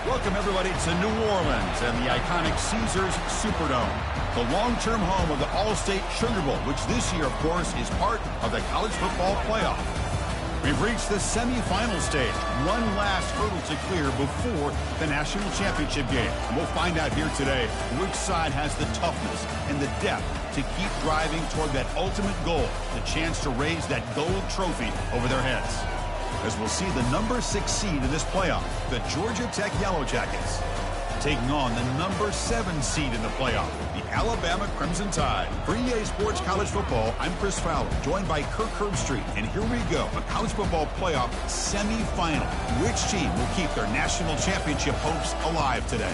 Welcome, everybody, to New Orleans and the iconic Caesars Superdome, the long-term home of the All-State Sugar Bowl, which this year, of course, is part of the college football playoff. We've reached the semifinal stage, one last hurdle to clear before the national championship game. And we'll find out here today which side has the toughness and the depth to keep driving toward that ultimate goal, the chance to raise that gold trophy over their heads. As we'll see the number 6 seed in this playoff, the Georgia Tech Yellow Jackets, taking on the number 7 seed in the playoff, the Alabama Crimson Tide. For EA Sports College Football, I'm Chris Fowler, joined by Kirk Herbstreit. And here we go, a college football playoff semifinal. Which team will keep their national championship hopes alive today?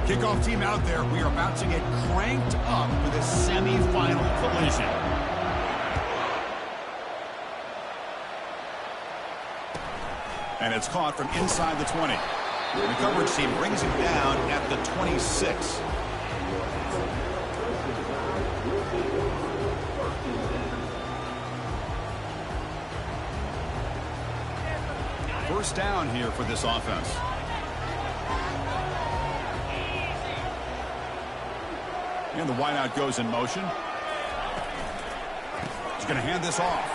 Kickoff team out there. We are about to get cranked up for this semifinal collision. And it's caught from inside the 20. The coverage team brings it down at the 26. First down here for this offense. And the wideout goes in motion. He's going to hand this off.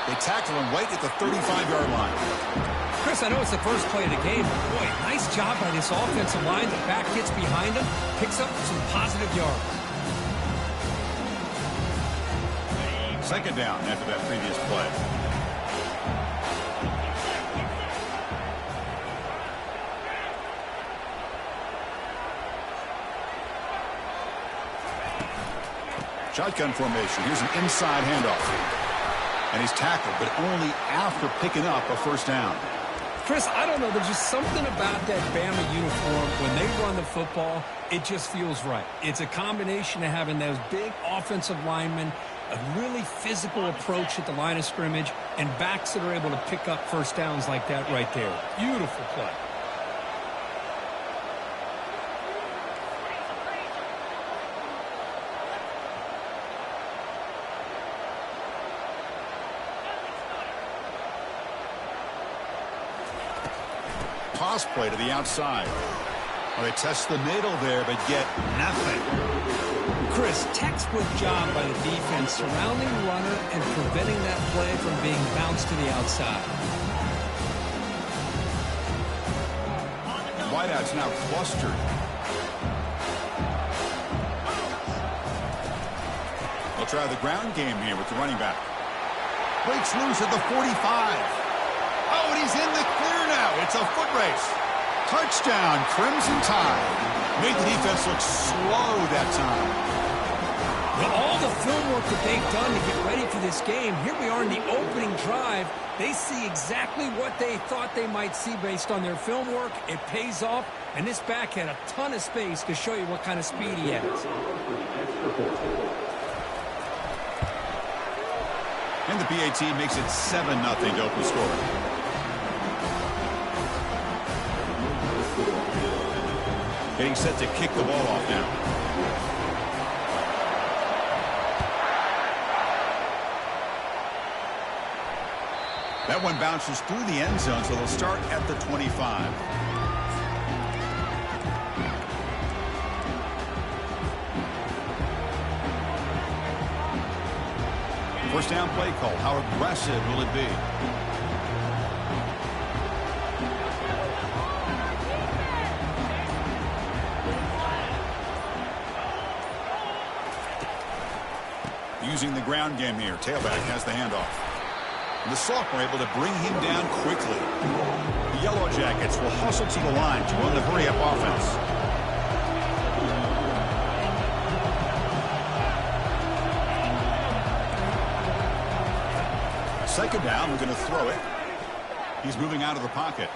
They tackle him right at the 35-yard line. Chris, I know it's the first play of the game, but boy, nice job by this offensive line. The back gets behind him, picks up some positive yards. Second down after that previous play. Shotgun formation. Here's an inside handoff. And he's tackled, but only after picking up a first down. Chris, I don't know. There's just something about that Bama uniform. When they run the football, it just feels right. It's a combination of having those big offensive linemen, a really physical approach at the line of scrimmage, and backs that are able to pick up first downs like that right there. Beautiful play. Toss play to the outside. Well, they test the middle there, but get nothing. Chris, textbook job by the defense surrounding the runner and preventing that play from being bounced to the outside. Wideout's now clustered. They'll try the ground game here with the running back. Breaks loose at the 45. Oh, and he's in the clear now. It's a foot race. Touchdown, Crimson Tide. Made the defense look slow that time. Well, all the film work that they've done to get ready for this game, here we are in the opening drive. They see exactly what they thought they might see based on their film work. It pays off, and this back had a ton of space to show you what kind of speed he has. And the PAT makes it 7-0 to open score. Getting set to kick the ball off now. That one bounces through the end zone, so they'll start at the 25. First down play call. How aggressive will it be? Using the ground game here. Tailback has the handoff. And the sophomore able to bring him down quickly. The Yellow Jackets will hustle to the line to run the hurry-up offense. Second down, we're going to throw it. He's moving out of the pocket.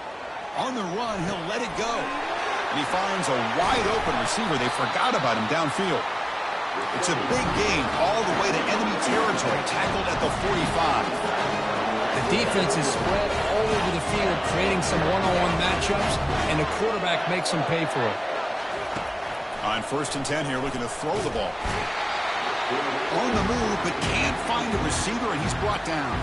On the run, he'll let it go. And he finds a wide-open receiver. They forgot about him downfield. It's a big gain all the way to enemy territory, tackled at the 45. The defense is spread all over the field, creating some one-on-one matchups, and the quarterback makes them pay for it. On 1st and 10 here, looking to throw the ball. On the move, but can't find a receiver, and he's brought down.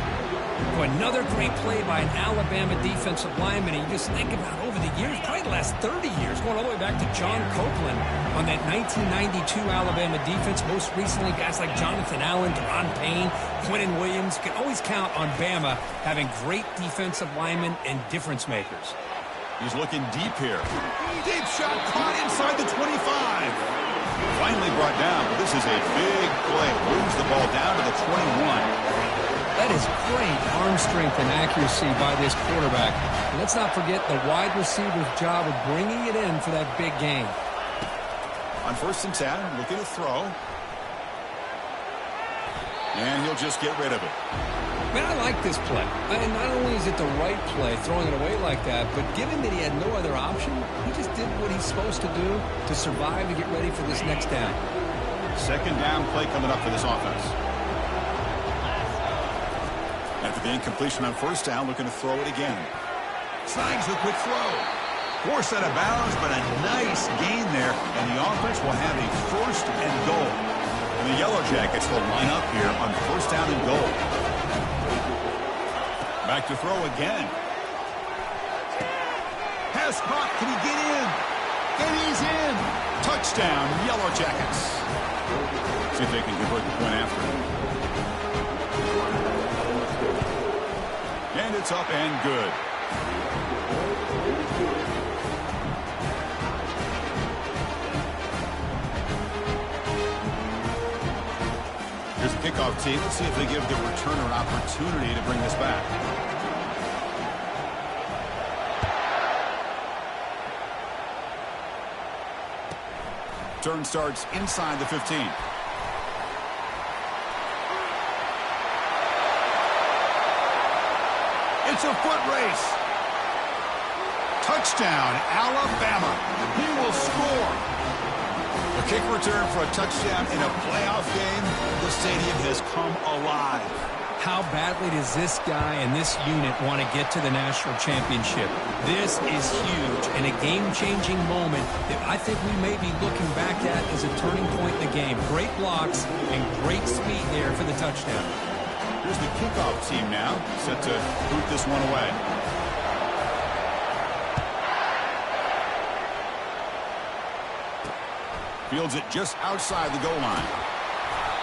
Another great play by an Alabama defensive lineman. And you just think about over the years, probably the last 30 years, going all the way back to John Copeland on that 1992 Alabama defense. Most recently, guys like Jonathan Allen, Deron Payne, Quentin Williams. You can always count on Bama having great defensive linemen and difference makers. He's looking deep here. Deep shot caught inside the 25. Finally brought down, but this is a big play. Moves the ball down to the 21. That is great arm strength and accuracy by this quarterback. And let's not forget the wide receiver's job of bringing it in for that big gain. On 1st and 10, looking to throw. And he'll just get rid of it. Man, I like this play. And not only is it the right play, throwing it away like that, but given that he had no other option, he just did what he's supposed to do to survive and get ready for this next down. 2nd down play coming up for this offense. After the incompletion on 1st down, looking to throw it again. Signs the quick throw. Forced out of bounds, but a nice gain there, and the offense will have a 1st and goal. And the Yellow Jackets will line up here on 1st down and goal. Back to throw again. Pass caught. Can he get in? And he's in. Touchdown, Yellow Jackets. See if they can convert the point after. And it's up and good. Here's the kickoff team. Let's see if they give the returner an opportunity to bring this back. Turn starts inside the 15. It's a foot race. Touchdown, Alabama. He will score. A kick return for a touchdown in a playoff game. The stadium has come alive. How badly does this guy and this unit want to get to the national championship? This is huge and a game-changing moment that I think we may be looking back at as a turning point in the game. Great blocks and great speed there for the touchdown. Here's the kickoff team now, set to boot this one away. Fields it just outside the goal line.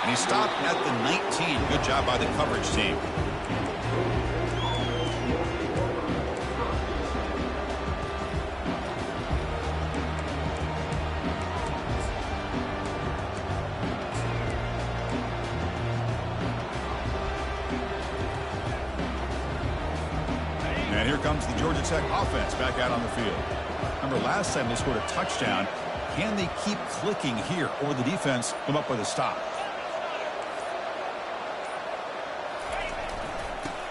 And he stopped at the 19. Good job by the coverage team. And here comes the Georgia Tech offense back out on the field. Remember last time they scored a touchdown. Can they keep clicking here, or the defense come up with a stop?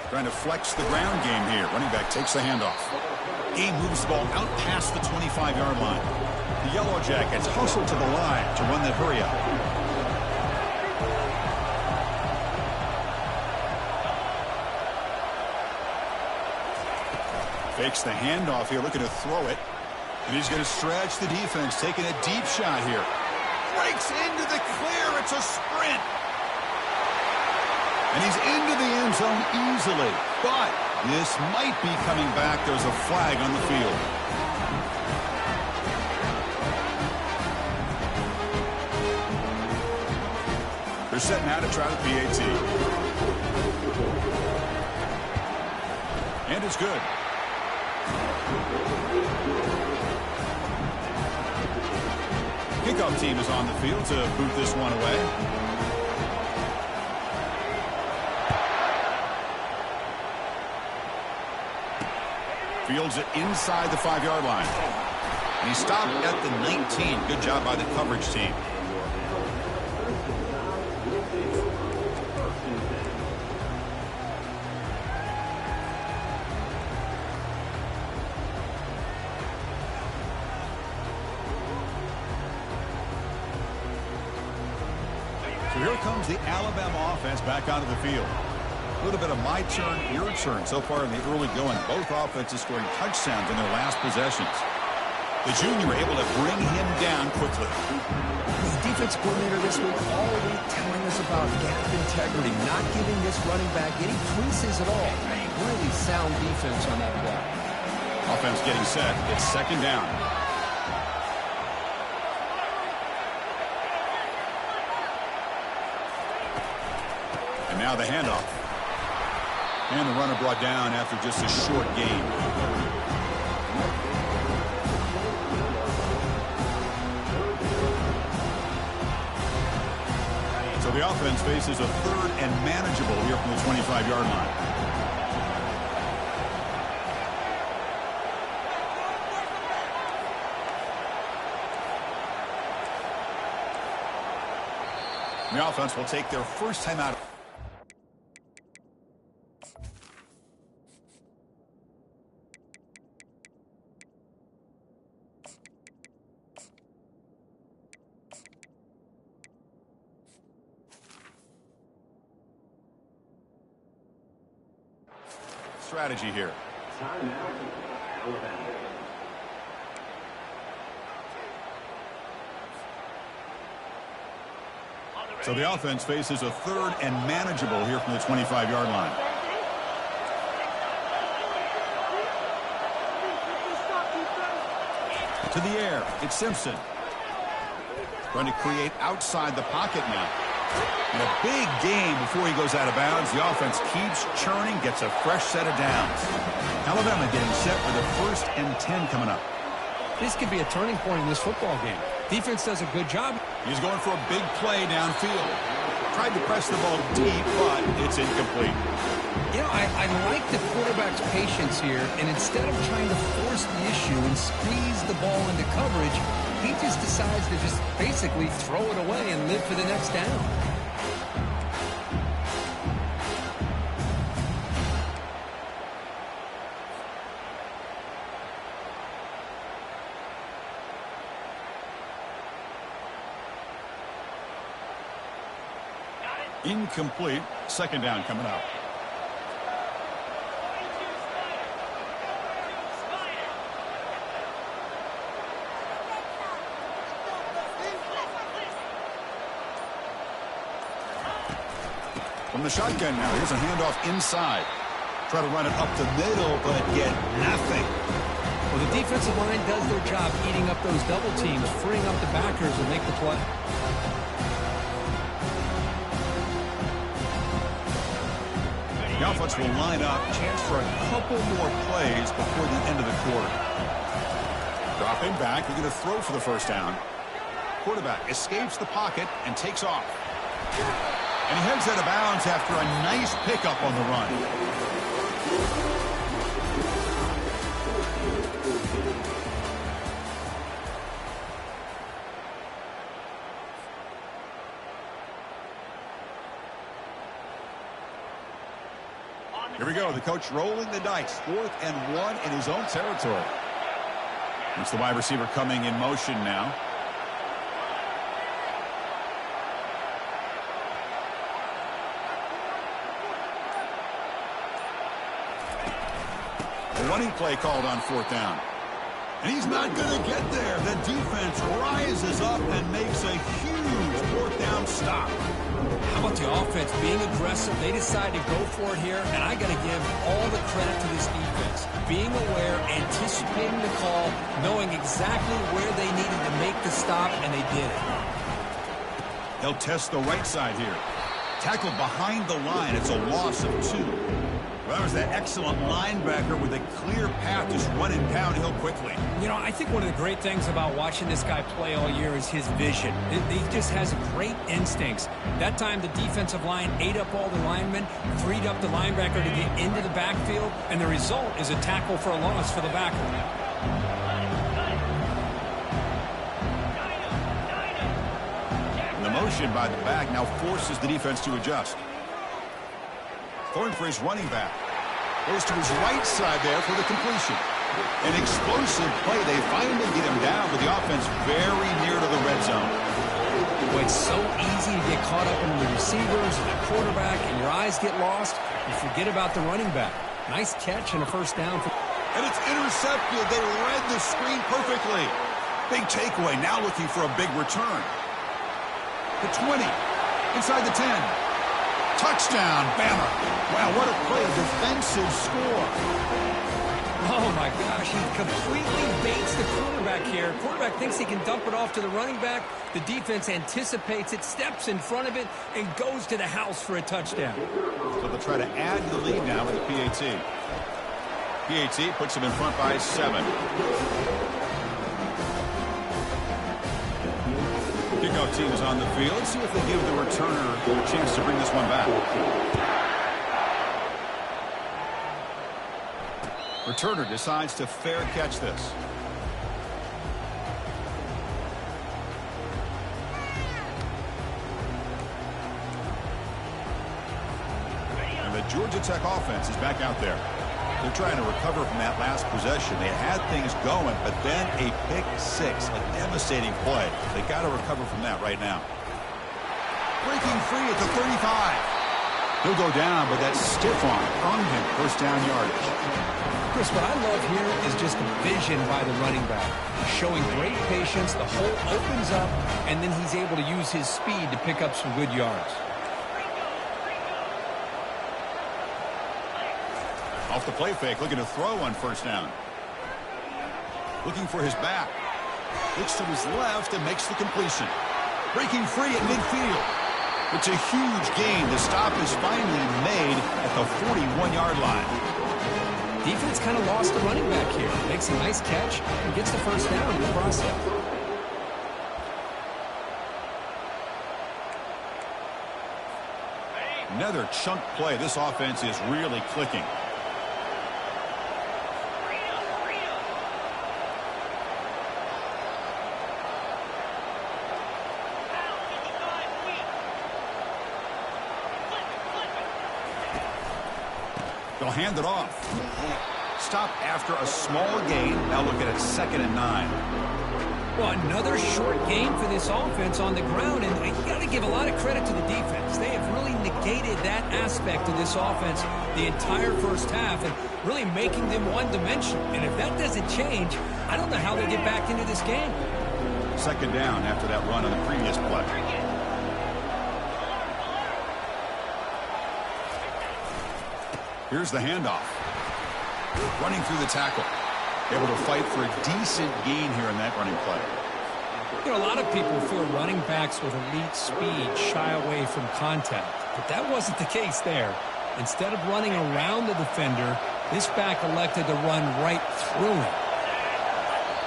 Trying to flex the ground game here. Running back takes the handoff. Game moves the ball out past the 25-yard line. The Yellow Jackets hustle to the line to run the hurry up. Fakes the handoff here, looking to throw it. And he's going to stretch the defense, taking a deep shot here. Breaks into the clear. It's a sprint. And he's into the end zone easily. But this might be coming back. There's a flag on the field. They're setting out to try the PAT. And it's good. Kickoff team is on the field to boot this one away. Fields it inside the 5-yard line. And he stopped at the 19. Good job by the coverage team. So here comes the Alabama offense back onto the field. A little bit of my turn, your turn so far in the early going. Both offenses scoring touchdowns in their last possessions. The junior able to bring him down quickly. The defense coordinator this week all week telling us about gap integrity, not giving this running back any creases at all. Really sound defense on that play. Offense getting set. It's second down. And now the handoff. And the runner brought down after just a short gain. So the offense faces a third and manageable here from the 25-yard line. The offense will take their first time out. Strategy here. So the offense faces a third and manageable here from the 25-yard line. To the air, it's Simpson. Trying to create outside the pocket now. And a big game before he goes out of bounds. The offense keeps churning, gets a fresh set of downs. Alabama getting set for the 1st and 10 coming up. This could be a turning point in this football game. Defense does a good job. He's going for a big play downfield. Tried to press the ball deep, but it's incomplete. You know, I like the quarterback's patience here, and instead of trying to force the issue and squeeze the ball into coverage, he just decides to just basically throw it away and live for the next down. Incomplete. Second down coming up. From the shotgun now, here's a handoff inside. Try to run it up the middle, but get nothing. Well, the defensive line does their job eating up those double teams, freeing up the backers and make the play. The offense will line up. Chance for a couple more plays before the end of the quarter. Dropping back. They're going to throw for the first down. Quarterback escapes the pocket and takes off. And he heads out of bounds after a nice pickup on the run. Here we go. The coach rolling the dice. 4th and 1 in his own territory. It's the wide receiver coming in motion now. A running play called on 4th down. And he's not going to get there. The defense rises up and makes a huge 4th down stop. How about the offense being aggressive? They decide to go for it here, and I got to give all the credit to this defense. Being aware, anticipating the call, knowing exactly where they needed to make the stop, and they did it. They'll test the right side here. Tackled behind the line. It's a loss of 2. Well, that was that excellent linebacker with a clear path, just running downhill quickly. You know, I think one of the great things about watching this guy play all year is his vision. He just has great instincts. That time, the defensive line ate up all the linemen, freed up the linebacker to get into the backfield, and the result is a tackle for a loss for the backer. The motion by the back now forces the defense to adjust. Going for his running back. Goes to his right side there for the completion. An explosive play. They finally get him down, but the offense very near to the red zone. Boy, it's so easy to get caught up in the receivers and the quarterback, and your eyes get lost. You forget about the running back. Nice catch and a first down. And it's intercepted. They read the screen perfectly. Big takeaway. Now looking for a big return. The 20. Inside the 10. Touchdown, Bama. Wow, what a play. Defensive score. Oh, my gosh. He completely baits the quarterback here. Quarterback thinks he can dump it off to the running back. The defense anticipates it, steps in front of it, and goes to the house for a touchdown. So they'll try to add to the lead now with the PAT. PAT puts them in front by 7. Kickoff team is on the field. Let's see if they give the returner a chance to bring this one back. Returner decides to fair catch this. And the Georgia Tech offense is back out there. They're trying to recover from that last possession. They had things going, but then a pick six, a devastating play. They got to recover from that right now. Breaking free at the 35. He'll go down, but that stiff arm earned him first down yardage. Chris, what I love here is just the vision by the running back. Showing great patience, the hole opens up, and then he's able to use his speed to pick up some good yards. Off the play fake, looking to throw on first down. Looking for his back. Looks to his left and makes the completion. Breaking free at midfield. It's a huge gain. The stop is finally made at the 41-yard line. Defense kind of lost the running back here. Makes a nice catch and gets the first down in the process. Another chunk play. This offense is really clicking. They'll hand it off. Stop after a small gain. Now looking at 2nd and 9. Well, another short gain for this offense on the ground, and you got to give a lot of credit to the defense. They have really negated that aspect of this offense the entire first half and really making them one-dimensional. And if that doesn't change, I don't know how they get back into this game. 2nd down after that run on the previous play. Here's the handoff. Running through the tackle. Able to fight for a decent gain here in that running play. You know, a lot of people feel running backs with elite speed shy away from contact. But that wasn't the case there. Instead of running around the defender, this back elected to run right through him.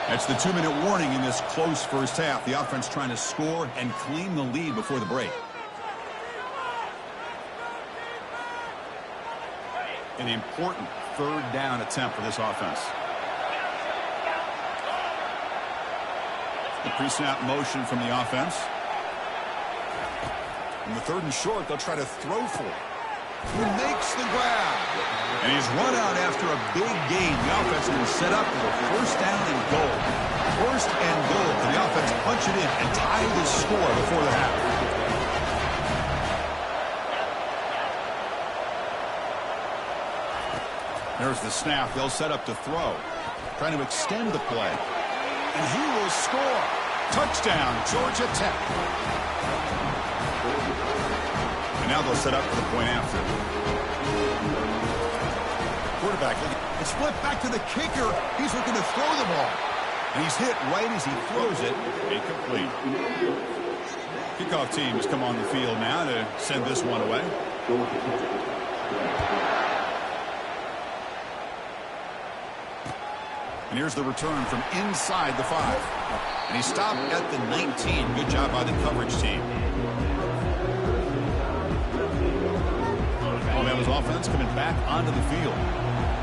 That's the 2-minute warning in this close first half. The offense trying to score and claim the lead before the break. An important 3rd down attempt for this offense. The pre-snap motion from the offense. In the 3rd and short, they'll try to throw for it. He makes the grab. And he's run out after a big gain. The offense will set up for a 1st down and goal. 1st and goal. And the offense punch it in and tie the score before the half. There's the snap. They'll set up to throw. Trying to extend the play. And he will score. Touchdown, Georgia Tech. And now they'll set up for the point after. Quarterback. It's flipped back to the kicker. He's looking to throw the ball. And he's hit right as he throws it. Incomplete. Kickoff team has come on the field now to send this one away. And here's the return from inside the 5. And he stopped at the 19. Good job by the coverage team. Alabama's offense coming back onto the field.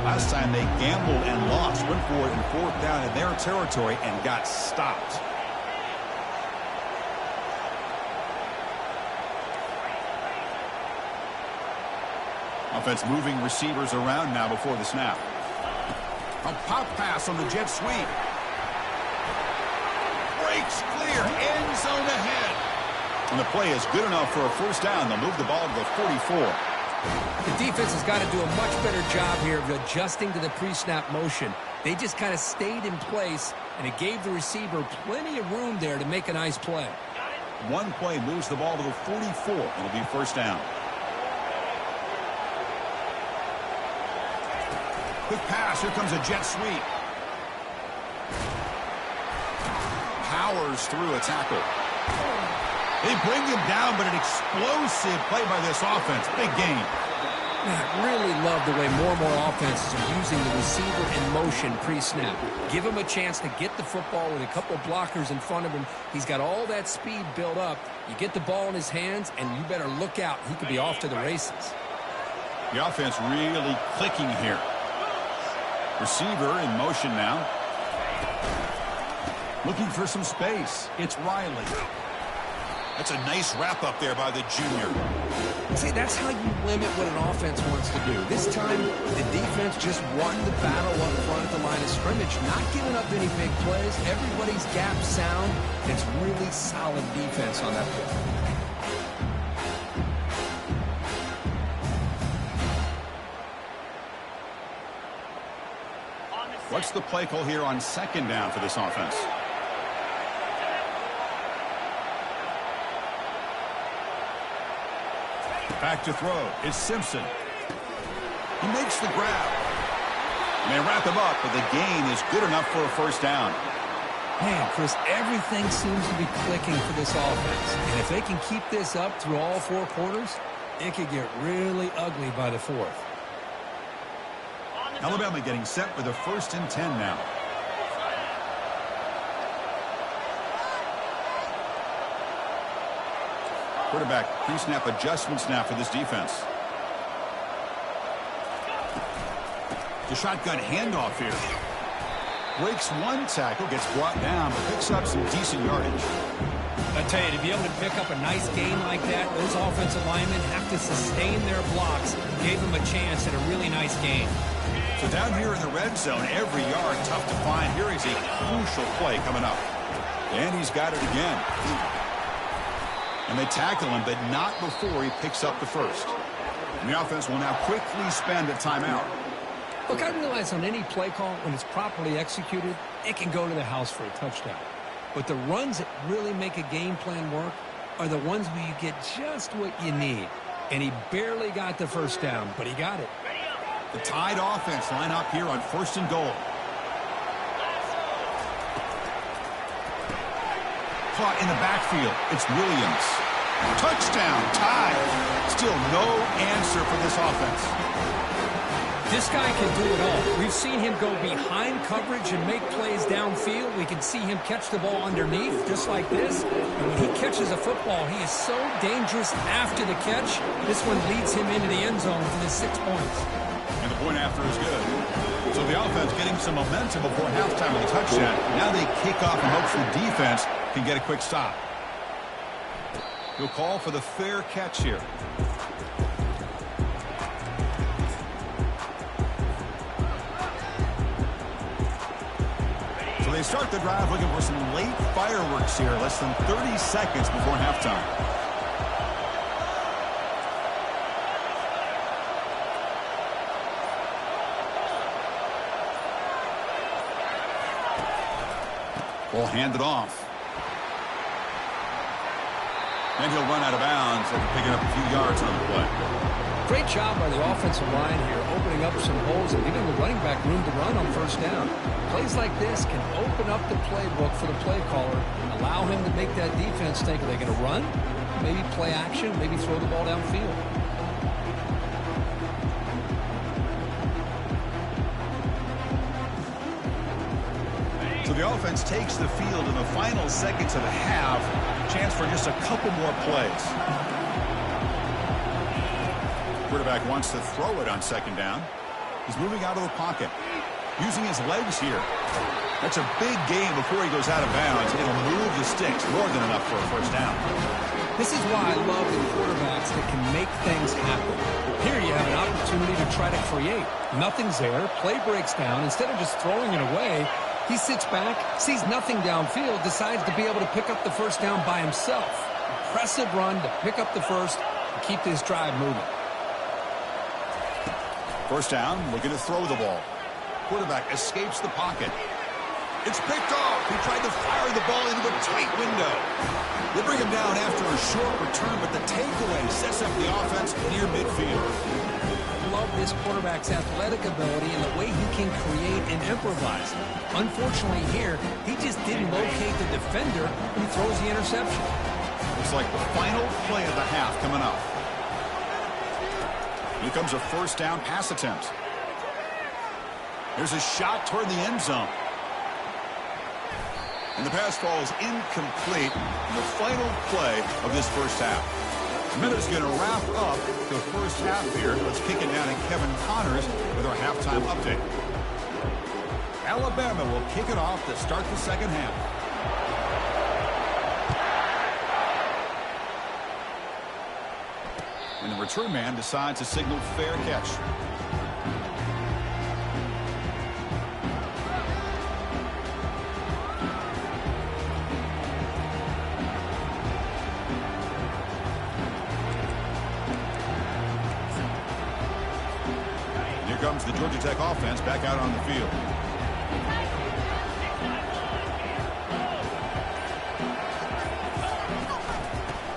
Last time they gambled and lost. Went for it in 4th down in their territory and got stopped. Offense moving receivers around now before the snap. A pop pass on the jet sweep. Breaks clear. End zone ahead. And the play is good enough for a 1st down. They'll move the ball to the 44. The defense has got to do a much better job here of adjusting to the pre-snap motion. They just kind of stayed in place, and it gave the receiver plenty of room there to make a nice play. One play moves the ball to the 44. It'll be first down. Quick pass. Here comes a jet sweep. Powers through a tackle. They bring him down, but an explosive play by this offense. Big gain. I really love the way more and more offenses are using the receiver in motion pre-snap. Give him a chance to get the football with a couple blockers in front of him. He's got all that speed built up. You get the ball in his hands, and you better look out. He could be off to the races. The offense really clicking here. Receiver in motion now. Looking for some space. It's Riley. That's a nice wrap up there by the junior. See, that's how you limit what an offense wants to do. This time, the defense just won the battle up front at the line of scrimmage, not giving up any big plays. Everybody's gap sound. It's really solid defense on that play. What's the play call here on second down for this offense? Back to throw. It's Simpson. He makes the grab. And they wrap him up, but the gain is good enough for a first down. Man, Chris, everything seems to be clicking for this offense. And if they can keep this up through all four quarters, it could get really ugly by the fourth. Alabama getting set for the 1st and 10 now. Quarterback pre-snap adjustments now for this defense. The shotgun handoff here. Breaks one tackle, gets brought down, but picks up some decent yardage. I tell you, to be able to pick up a nice gain like that, those offensive linemen have to sustain their blocks. Gave them a chance at a really nice gain. So down here in the red zone, every yard tough to find. Here is a crucial play coming up. And he's got it again. And they tackle him, but not before he picks up the first. And the offense will now quickly spend a timeout. Look, I realize on any play call, when it's properly executed, it can go to the house for a touchdown. But the runs that really make a game plan work are the ones where you get just what you need. And he barely got the first down, but he got it. The Tide offense line up here on 1st and goal. Caught in the backfield. It's Williams. Touchdown, Tide. Still no answer for this offense. This guy can do it all. We've seen him go behind coverage and make plays downfield. We can see him catch the ball underneath, just like this. And when he catches a football, he is so dangerous after the catch. This one leads him into the end zone for the 6 points. And the point after is good. So the offense getting some momentum before halftime with a touchdown. Now they kick off in hopes the defense can get a quick stop. He'll call for the fair catch here. So they start the drive looking for some late fireworks here. Less than 30 seconds before halftime. Ball handed off. And he'll run out of bounds after picking up a few yards on the play. Great job by the offensive line here, opening up some holes and giving the running back room to run on first down. Plays like this can open up the playbook for the play caller and allow him to make that defense think, are they going to run? Maybe play action, maybe throw the ball downfield. So the offense takes the field in the final seconds of the half. Chance for just a couple more plays. Quarterback wants to throw it on second down. He's moving out of the pocket. Using his legs here. That's a big gain before he goes out of bounds. It'll move the sticks more than enough for a first down. This is why I love the quarterbacks that can make things happen. Here you have an opportunity to try to create. Nothing's there. Play breaks down. Instead of just throwing it away, he sits back, sees nothing downfield, decides to be able to pick up the first down by himself. Impressive run to pick up the first and keep this drive moving. First down, looking to throw the ball. Quarterback escapes the pocket. It's picked off. He tried to fire the ball into a tight window. They bring him down after a short return, but the takeaway sets up the offense near midfield. Love this quarterback's athletic ability and the way he can create and improvise. Unfortunately here, he just didn't locate the defender when he throws the interception. Looks like the final play of the half coming up. Here comes a first down pass attempt. There's a shot toward the end zone. And the pass falls incomplete in the final play of this first half. Minute's going to wrap up the first half here. Let's kick it down to Kevin Connors with our halftime update. Alabama will kick it off to start the second half. And the return man decides to signal fair catch. Here comes the Georgia Tech offense back out on the field.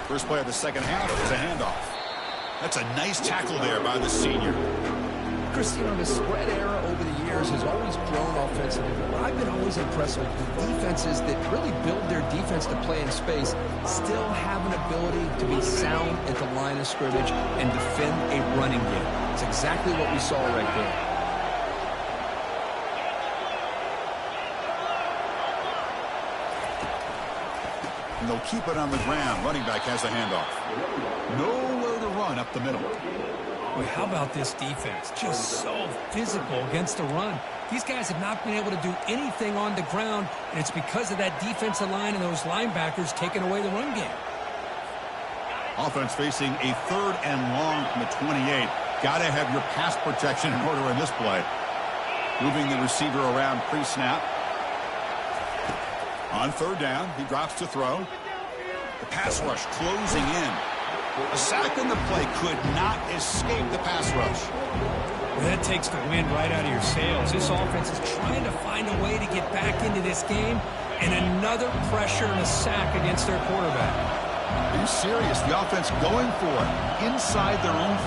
First play of the second half is a handoff. That's a nice tackle there by the senior. Chris, you know, the spread era over the years has always grown offensively. But I've been always impressed with the defenses that really build their defense to play in space, still have an ability to be sound at the line of scrimmage and defend a running game. It's exactly what we saw right there. And they'll keep it on the ground. Running back has the handoff. Nowhere to run up the middle. Boy, how about this defense? Just so physical against the run. These guys have not been able to do anything on the ground, and it's because of that defensive line and those linebackers taking away the run game. Offense facing a third and long from the 28. Got to have your pass protection in order in this play. Moving the receiver around pre-snap. On third down, he drops to throw. The pass rush closing in. A sack in the play could not escape the pass rush. Well, that takes the wind right out of your sails. This offense is trying to find a way to get back into this game, and another pressure and a sack against their quarterback. Are you serious? The offense going for it inside their own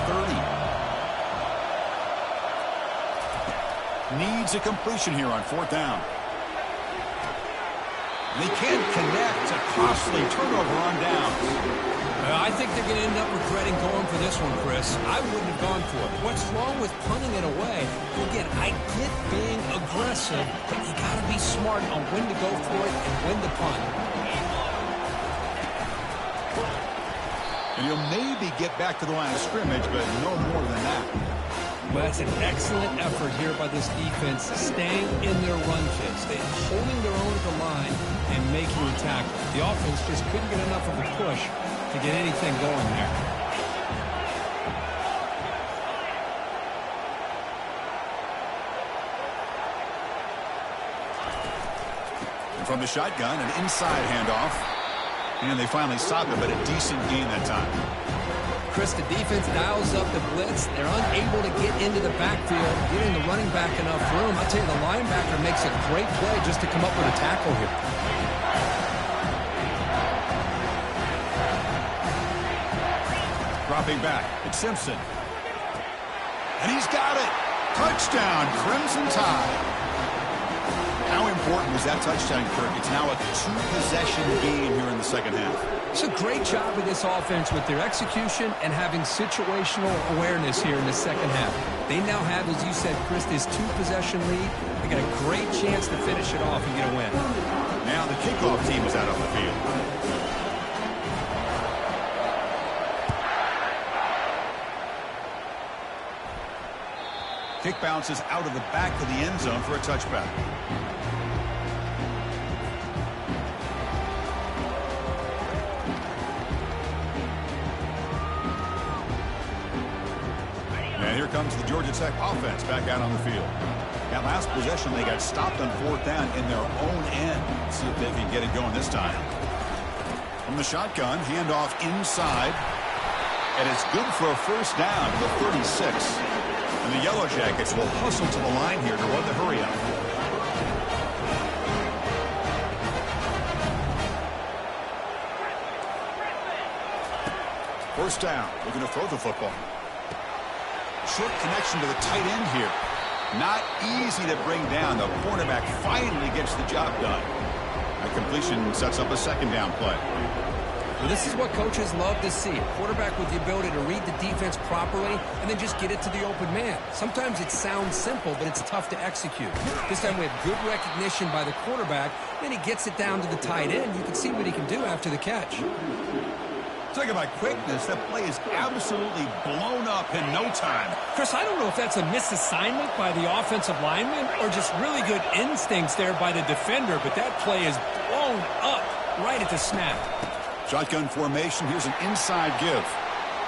30. Needs a completion here on fourth down. They can't connect. A costly turnover on downs. I think they're going to end up regretting going for this one, Chris. I wouldn't have gone for it. What's wrong with punting it away? Again, I get being aggressive, but you got to be smart on when to go for it and when to punt. And you'll maybe get back to the line of scrimmage, but no more than that. Well, that's an excellent effort here by this defense, staying in their run fits. They're holding their own at the line and making the tackle. The offense just couldn't get enough of a push to get anything going there. And from the shotgun, an inside handoff. And they finally stop it, but a decent gain that time. Chris, the defense dials up the blitz. They're unable to get into the backfield, giving the running back enough room. I'll tell you, the linebacker makes a great play just to come up with a tackle here. Dropping back, it's Simpson. And he's got it. Touchdown, Crimson Tide. How important was that touchdown, Kirk? It's now a two-possession game here in the second half. It's a great job of this offense with their execution and having situational awareness here in the second half. They now have, as you said, Chris, this two-possession lead. They got a great chance to finish it off and get a win. Now the kickoff team is out on the field. Kick bounces out of the back of the end zone for a touchback. And here comes the Georgia Tech offense back out on the field. That last possession, they got stopped on fourth down in their own end. Let's see if they can get it going this time. From the shotgun, handoff inside. And it's good for a first down to the 36. And the Yellow Jackets will hustle to the line here to run the hurry up. First down. We're going to throw the football. Short connection to the tight end here. Not easy to bring down. The cornerback finally gets the job done. That completion sets up a second down play. Well, this is what coaches love to see. A quarterback with the ability to read the defense properly and then just get it to the open man. Sometimes it sounds simple, but it's tough to execute. This time we have good recognition by the quarterback. Then he gets it down to the tight end. You can see what he can do after the catch. Talk about quickness. That play is absolutely blown up in no time. Chris, I don't know if that's a misassignment by the offensive lineman or just really good instincts there by the defender, but that play is blown up right at the snap. Shotgun formation. Here's an inside give.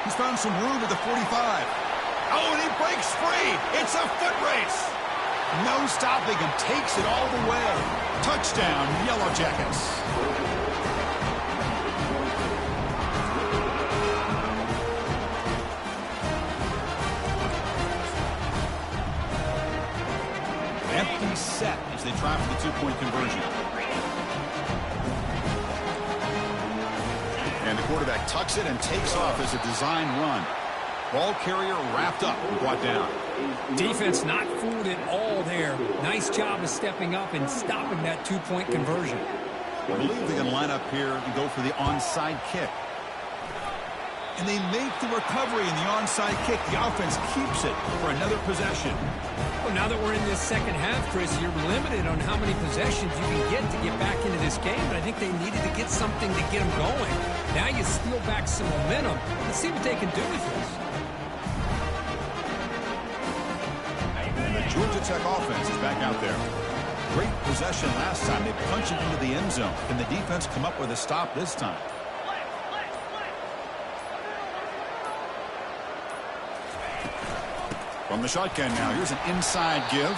He's found some room at the 45. Oh, and he breaks free. It's a foot race. No stopping him. Takes it all the way. Touchdown, Yellow Jackets. Empty set as they try for the two-point conversion. And the quarterback tucks it and takes off as a design run. Ball carrier wrapped up and brought down. Defense not fooled at all there. Nice job of stepping up and stopping that two-point conversion. I believe they're going to line up here and go for the onside kick. And they make the recovery in the onside kick. The offense keeps it for another possession. Well, now that we're in this second half, Chris, you're limited on how many possessions you can get to get back into this game. And I think they needed to get something to get them going. Now you steal back some momentum. Let's see what they can do with this. And the Georgia Tech offense is back out there. Great possession last time. They punched it into the end zone. Can the defense come up with a stop this time? From the shotgun now, here's an inside give.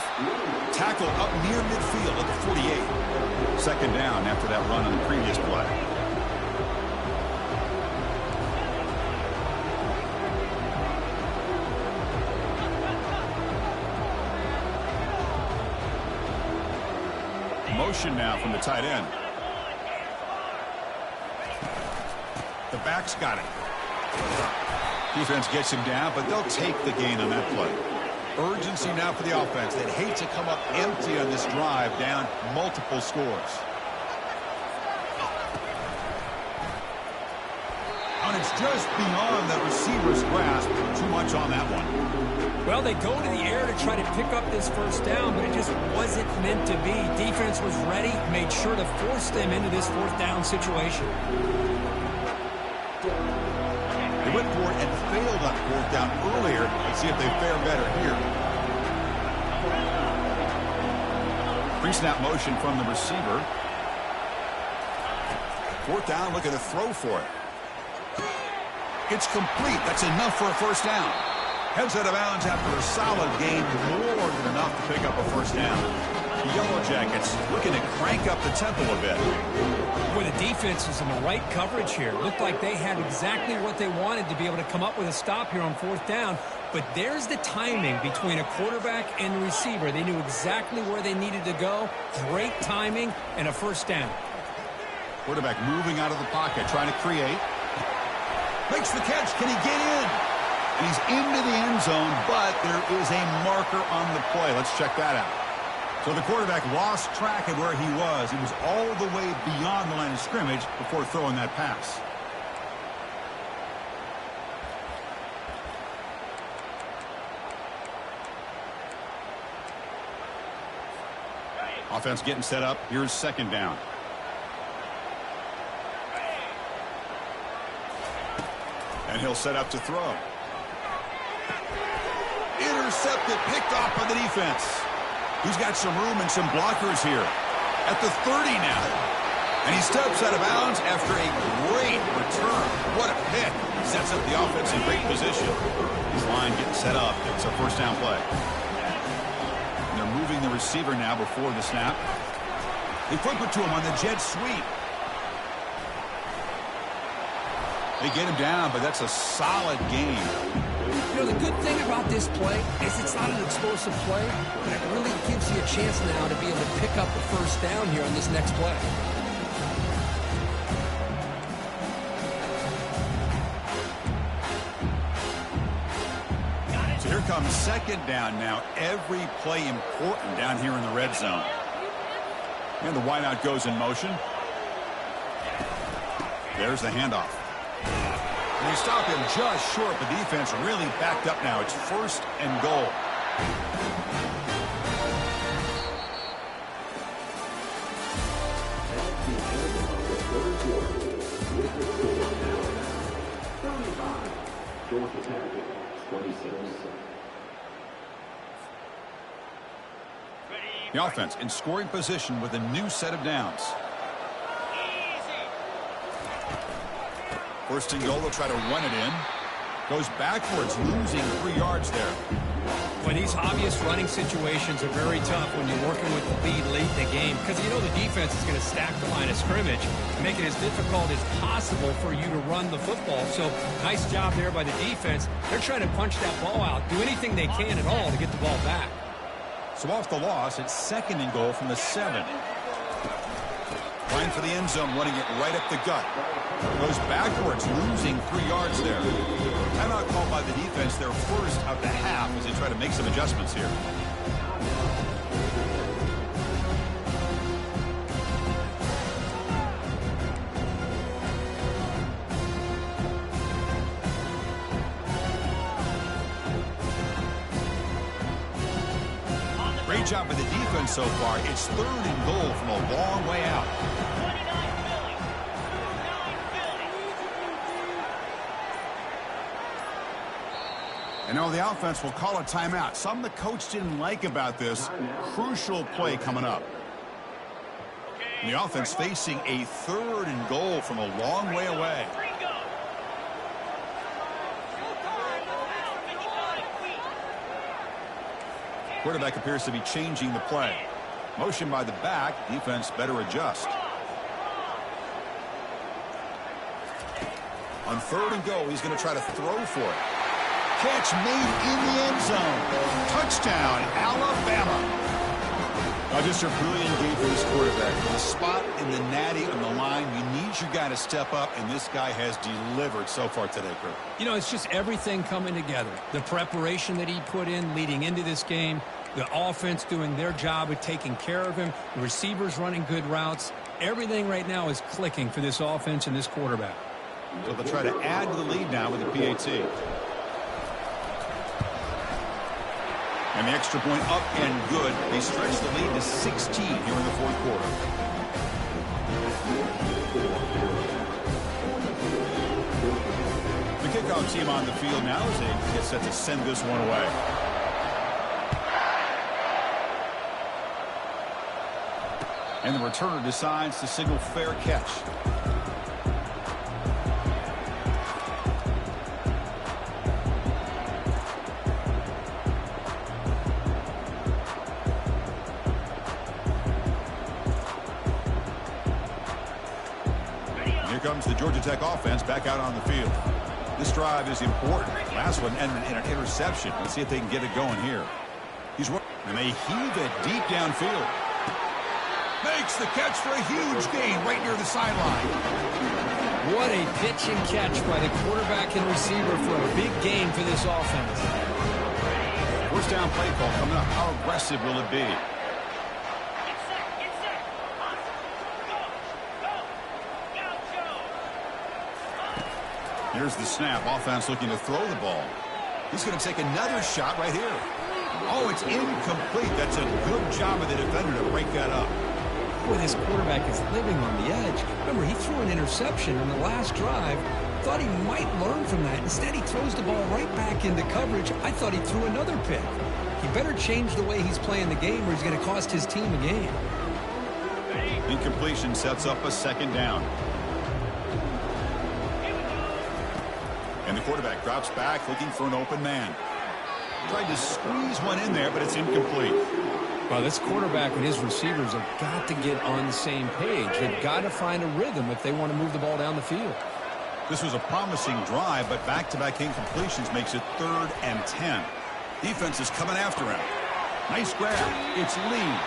Tackle up near midfield at the 48. Second down after that run on the previous play. Motion now from the tight end. The back's got it. Defense gets him down, but they'll take the gain on that play. Urgency now for the offense. They'd hate to come up empty on this drive, down multiple scores. And it's just beyond the receiver's grasp. Too much on that one. Well, they go to the air to try to pick up this first down, but it just wasn't meant to be. Defense was ready, made sure to force them into this fourth down situation. They went for it and failed on fourth down earlier. Let's see if they fare better here. Pre-snap motion from the receiver. Fourth down, looking to throw for it. It's complete. That's enough for a first down. Heads out of bounds after a solid gain, more than enough to pick up a first down. The Yellow Jackets looking to crank up the tempo a bit. Boy, the defense was in the right coverage here. Looked like they had exactly what they wanted to be able to come up with a stop here on fourth down. But there's the timing between a quarterback and the receiver. They knew exactly where they needed to go. Great timing and a first down. Quarterback moving out of the pocket, trying to create. Makes the catch. Can he get in? And he's into the end zone, but there is a marker on the play. Let's check that out. So the quarterback lost track of where he was. He was all the way beyond the line of scrimmage before throwing that pass. Offense getting set up. Here's second down. And he'll set up to throw. Intercepted, picked off by the defense. He's got some room and some blockers here. At the 30 now. And he steps out of bounds after a great return. What a pick. Sets up the offense in great position. His line getting set up. It's a first down play. And they're moving the receiver now before the snap. They flip it to him on the jet sweep. They get him down, but that's a solid gain. You know, the good thing about this play is it's not an explosive play, but it really gives you a chance now to be able to pick up a first down here on this next play. So here comes second down now. Every play important down here in the red zone. And the wideout goes in motion. There's the handoff. And they stop him just short. The defense really backed up now. It's 1st and goal. The offense in scoring position with a new set of downs. 1st and goal, they'll try to run it in. Goes backwards, losing 3 yards there. Well, these obvious running situations are very tough when you're working with the lead late in the game, because you know the defense is going to stack the line of scrimmage and make it as difficult as possible for you to run the football. So nice job there by the defense. They're trying to punch that ball out, do anything they can at all to get the ball back. So off the loss, it's 2nd and goal from the 7. Line for the end zone, running it right up the gut. Goes backwards, losing 3 yards there. Timeout called by the defense, their first of the half as they try to make some adjustments here. Great job by the defense so far. It's 3rd and goal from a long way out. And now the offense will call a timeout. Something the coach didn't like about this. Crucial play coming up. And the offense facing a 3rd and goal from a long way away. Quarterback appears to be changing the play. Motion by the back. Defense better adjust. On 3rd and goal, he's going to try to throw for it. Catch made in the end zone. Touchdown, Alabama. Now just a brilliant game for this quarterback. With a spot in the natty on the line, you need your guy to step up, and this guy has delivered so far today, Kurt. You know, it's just everything coming together. The preparation that he put in leading into this game, the offense doing their job of taking care of him, the receivers running good routes. Everything right now is clicking for this offense and this quarterback. So they'll try to add to the lead now with the PAT. And the extra point up and good. They stretch the lead to 16 here in the 4th quarter. The kickoff team on the field now as they get set to send this one away. And the returner decides to signal fair catch. Comes the Georgia Tech offense back out on the field. This drive is important. Last one ended in an interception. Let's see if they can get it going here. And they heave it deep downfield. Makes the catch for a huge gain right near the sideline. What a pitch and catch by the quarterback and receiver for a big gain for this offense. 1st down play call coming up. How aggressive will it be? Here's the snap. Offense looking to throw the ball. He's going to take another shot right here. Oh, it's incomplete. That's a good job of the defender to break that up. Boy, this quarterback is living on the edge. Remember, he threw an interception on the last drive. Thought he might learn from that. Instead, he throws the ball right back into coverage. I thought he threw another pick. He better change the way he's playing the game or he's going to cost his team a game. Incompletion sets up a 2nd down. And the quarterback drops back looking for an open man. Tried to squeeze one in there, but it's incomplete. Well, this quarterback and his receivers have got to get on the same page. They've got to find a rhythm if they want to move the ball down the field. This was a promising drive, but back-to-back incompletions makes it 3rd and 10. Defense is coming after him. Nice grab. It's Lee.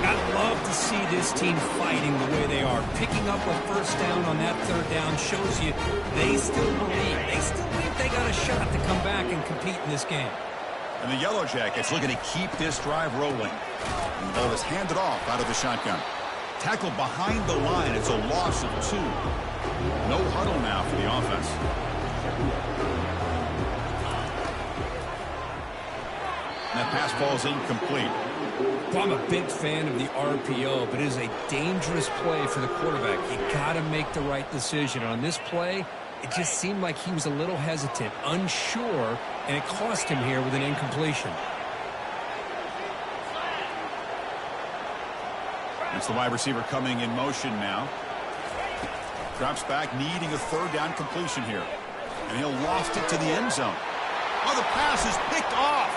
I'd love to see this team fighting the way they are. Picking up a first down on that 3rd down shows you they still believe. They still believe they got a shot to come back and compete in this game. And the Yellow Jackets looking to keep this drive rolling. And the ball is handed off out of the shotgun. Tackled behind the line. It's a loss of 2. No huddle now for the offense. And that pass falls incomplete. Well, I'm a big fan of the RPO, but it is a dangerous play for the quarterback. You got to make the right decision. On this play, it just seemed like he was a little hesitant, unsure, and it cost him here with an incompletion. It's the wide receiver coming in motion now. Drops back, needing a 3rd down completion here. And he'll loft it to the end zone. Oh, the pass is picked off.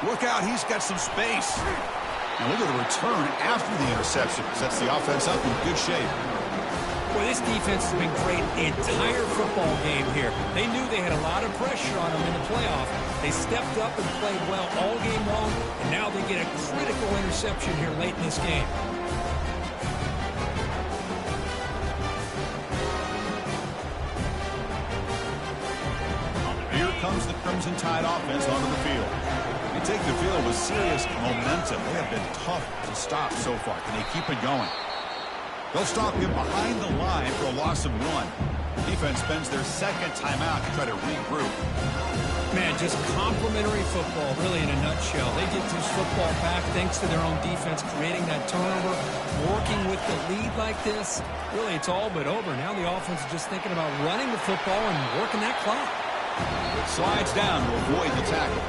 Look out, he's got some space. And look at the return after the interception. Sets the offense up in good shape. Well, this defense has been great the entire football game here. They knew they had a lot of pressure on them in the playoff. They stepped up and played well all game long, and now they get a critical interception here late in this game. Here comes the Crimson Tide offense onto the field. They take the field with serious momentum. They have been tough to stop so far. Can they keep it going? They'll stop him behind the line for a loss of 1. Defense spends their 2nd timeout to try to regroup. Man, just complimentary football, really in a nutshell. They get this football back thanks to their own defense, creating that turnover, working with the lead like this. Really, it's all but over. Now the offense is just thinking about running the football and working that clock. Slides down to avoid the tackle.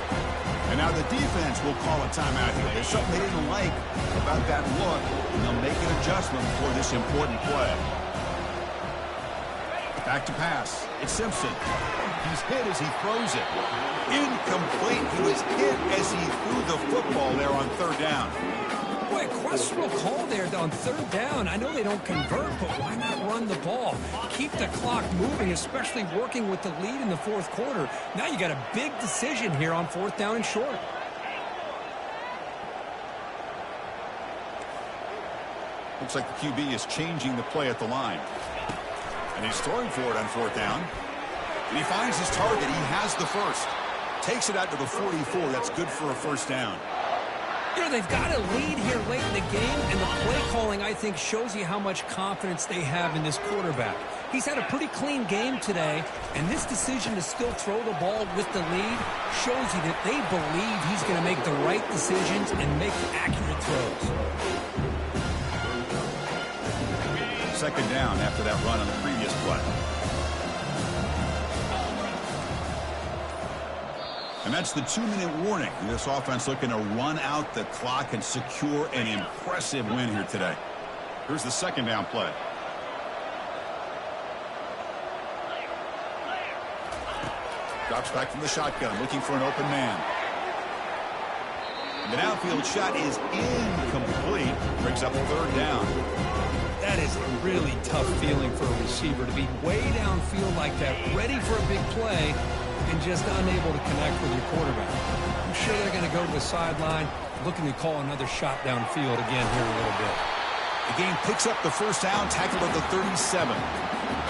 And now the defense will call a timeout here. There's something they didn't like about that look, and they'll make an adjustment for this important play. Back to pass. It's Simpson. He's hit as he throws it. Incomplete. He was hit as he threw the football there on 3rd down. Boy, a questionable call there on 3rd down. I know they don't convert, but why not run the ball? Keep the clock moving, especially working with the lead in the 4th quarter. Now you got a big decision here on 4th down and short. Looks like the QB is changing the play at the line. And he's throwing for it on 4th down. And he finds his target. He has the first. Takes it out to the 44. That's good for a 1st down. You know, they've got a lead here late in the game, and the play calling, I think, shows you how much confidence they have in this quarterback. He's had a pretty clean game today, and this decision to still throw the ball with the lead shows you that they believe he's going to make the right decisions and make accurate throws. 2nd down after that run on the previous play. And that's the 2-minute warning. This offense looking to run out the clock and secure an impressive win here today. Here's the 2nd down play. Drops back from the shotgun, looking for an open man. And the downfield shot is incomplete. Brings up 3rd down. That is a really tough feeling for a receiver to be way downfield like that, ready for a big play, and just unable to connect with your quarterback. I'm sure they're going to go to the sideline, looking to call another shot downfield again here in a little bit. The game picks up the 1st down, tackled at the 37.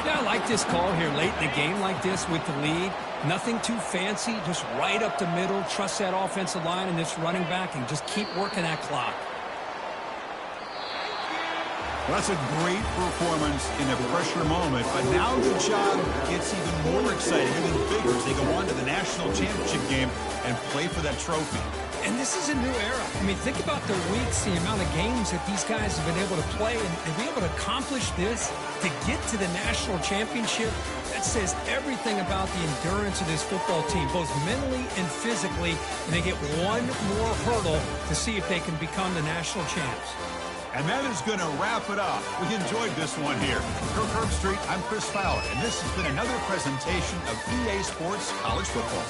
Yeah, I like this call here late in the game like this with the lead. Nothing too fancy, just right up the middle. Trust that offensive line and this running back and just keep working that clock. Well, that's a great performance in a pressure moment, but now the job gets even more exciting, even bigger as they go on to the national championship game and play for that trophy. And this is a new era. I mean, think about the weeks, the amount of games that these guys have been able to play, and to be able to accomplish this, to get to the national championship, that says everything about the endurance of this football team, both mentally and physically, and they get one more hurdle to see if they can become the national champs. And that is going to wrap it up. We enjoyed this one here. For Kirk Herbstreit, I'm Chris Fowler, and this has been another presentation of EA Sports College Football.